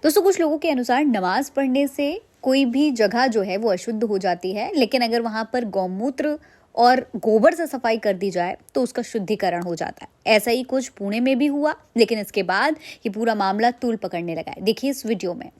दोस्तों कुछ लोगों के अनुसार नमाज पढ़ने से कोई भी जगह जो है वो अशुद्ध हो जाती है, लेकिन अगर वहां पर गौमूत्र और गोबर से सफाई कर दी जाए तो उसका शुद्धिकरण हो जाता है। ऐसा ही कुछ पुणे में भी हुआ, लेकिन इसके बाद ये पूरा मामला तूल पकड़ने लगा है। देखिए इस वीडियो में,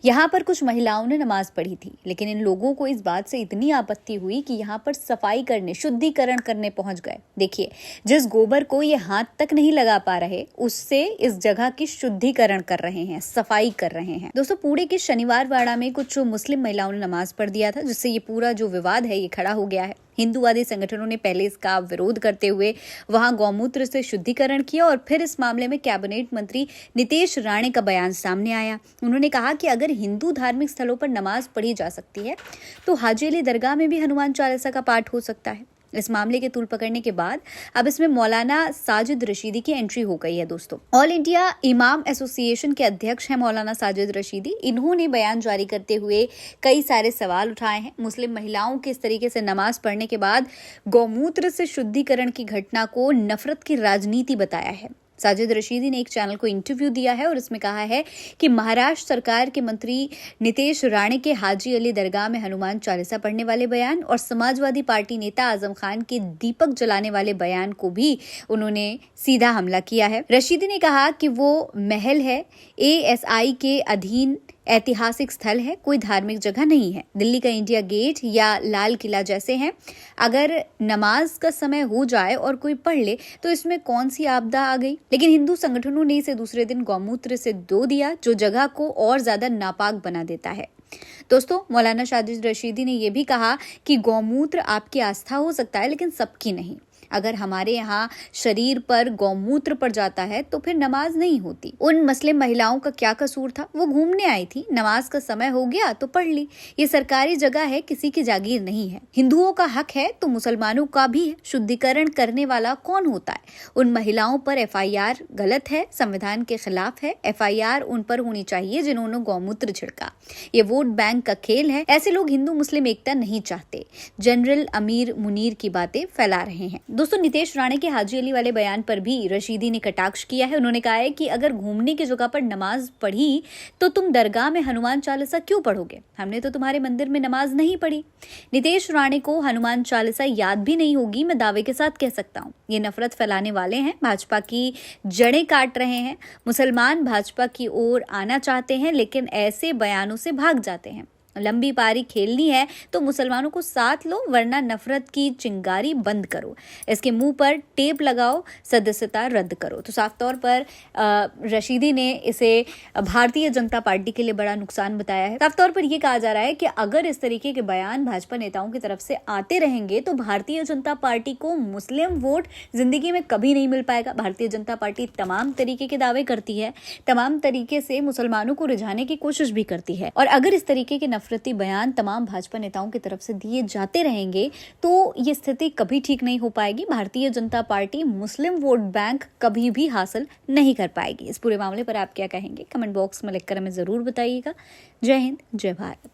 यहाँ पर कुछ महिलाओं ने नमाज पढ़ी थी, लेकिन इन लोगों को इस बात से इतनी आपत्ति हुई कि यहाँ पर सफाई करने, शुद्धिकरण करने पहुंच गए। देखिए, जिस गोबर को ये हाथ तक नहीं लगा पा रहे, उससे इस जगह की शुद्धिकरण कर रहे हैं, सफाई कर रहे हैं। दोस्तों पुणे के शनिवार वाड़ा में कुछ मुस्लिम महिलाओं ने नमाज पढ़ दिया था, जिससे ये पूरा जो विवाद है ये खड़ा हो गया है। हिंदूवादी संगठनों ने पहले इसका विरोध करते हुए वहां गौमूत्र से शुद्धिकरण किया और फिर इस मामले में कैबिनेट मंत्री नितेश राणे का बयान सामने आया। उन्होंने कहा कि अगर हिंदू धार्मिक स्थलों पर नमाज पढ़ी जा सकती है तो हाजी अली दरगाह में भी हनुमान चालीसा का पाठ हो सकता है। इस मामले के तूल पकड़ने के बाद अब इसमें मौलाना साजिद रशीदी की एंट्री हो गई है। दोस्तों, ऑल इंडिया इमाम एसोसिएशन के अध्यक्ष हैं मौलाना साजिद रशीदी। इन्होंने बयान जारी करते हुए कई सारे सवाल उठाए हैं। मुस्लिम महिलाओं के इस तरीके से नमाज पढ़ने के बाद गौमूत्र से शुद्धिकरण की घटना को नफरत की राजनीति बताया है। साजिद रशीदी ने एक चैनल को इंटरव्यू दिया है और इसमें कहा है कि महाराष्ट्र सरकार के मंत्री नितेश राणे के हाजी अली दरगाह में हनुमान चालीसा पढ़ने वाले बयान और समाजवादी पार्टी नेता आजम खान के दीपक जलाने वाले बयान को भी उन्होंने सीधा हमला किया है। रशीदी ने कहा कि वो महल है, एएसआई के अधीन ऐतिहासिक स्थल है, कोई धार्मिक जगह नहीं है। दिल्ली का इंडिया गेट या लाल किला जैसे हैं। अगर नमाज का समय हो जाए और कोई पढ़ ले तो इसमें कौन सी आपदा आ गई। लेकिन हिंदू संगठनों ने इसे दूसरे दिन गौमूत्र से धो दिया, जो जगह को और ज्यादा नापाक बना देता है। दोस्तों, मौलाना साजिद रशीदी ने यह भी कहा कि गौमूत्र आपकी आस्था हो सकता है, लेकिन सबकी नहीं। अगर हमारे यहाँ शरीर पर गौमूत्र पड़ जाता है तो फिर नमाज नहीं होती। उन मुस्लिम महिलाओं का क्या कसूर था? वो घूमने आई थी, नमाज का समय हो गया तो पढ़ ली। ये सरकारी जगह है, किसी की जागीर नहीं है। हिंदुओं का हक है तो मुसलमानों का भी है। शुद्धिकरण करने वाला कौन होता है? उन महिलाओं पर एफआईआर गलत है, संविधान के खिलाफ है। एफआईआर उन पर होनी चाहिए जिन्होंने गौमूत्र छिड़का। ये वोट बैंक का खेल है। ऐसे लोग हिंदू मुस्लिम एकता नहीं चाहते। जनरल अमीर मुनीर की बातें फैला रहे हैं। दोस्तों, नितेश राणे के हाजी अली वाले बयान पर भी रशीदी ने कटाक्ष किया है। उन्होंने कहा है कि अगर घूमने की जगह पर नमाज पढ़ी तो तुम दरगाह में हनुमान चालीसा क्यों पढ़ोगे? हमने तो तुम्हारे मंदिर में नमाज नहीं पढ़ी। नितेश राणे को हनुमान चालीसा याद भी नहीं होगी, मैं दावे के साथ कह सकता हूँ। ये नफरत फैलाने वाले हैं, भाजपा की जड़ें काट रहे हैं। मुसलमान भाजपा की ओर आना चाहते हैं, लेकिन ऐसे बयानों से भाग जाते हैं। लंबी पारी खेलनी है तो मुसलमानों को साथ लो, वरना नफरत की चिंगारी बंद करो, इसके मुंह पर टेप लगाओ, सदस्यता रद्द करो। तो साफ तौर पर रशीदी ने इसे भारतीय जनता पार्टी के लिए बड़ा नुकसान बताया है। साफ तौर पर यह कहा जा रहा है कि अगर इस तरीके के बयान भाजपा नेताओं की तरफ से आते रहेंगे तो भारतीय जनता पार्टी को मुस्लिम वोट जिंदगी में कभी नहीं मिल पाएगा। भारतीय जनता पार्टी तमाम तरीके के दावे करती है, तमाम तरीके से मुसलमानों को रिझाने की कोशिश भी करती है, और अगर इस तरीके के नफरती बयान तमाम भाजपा नेताओं की तरफ से दिए जाते रहेंगे तो ये स्थिति कभी ठीक नहीं हो पाएगी। भारतीय जनता पार्टी मुस्लिम वोट बैंक कभी भी हासिल नहीं कर पाएगी। इस पूरे मामले पर आप क्या कहेंगे? कमेंट बॉक्स में लिखकर हमें जरूर बताइएगा। जय हिंद, जय भारत।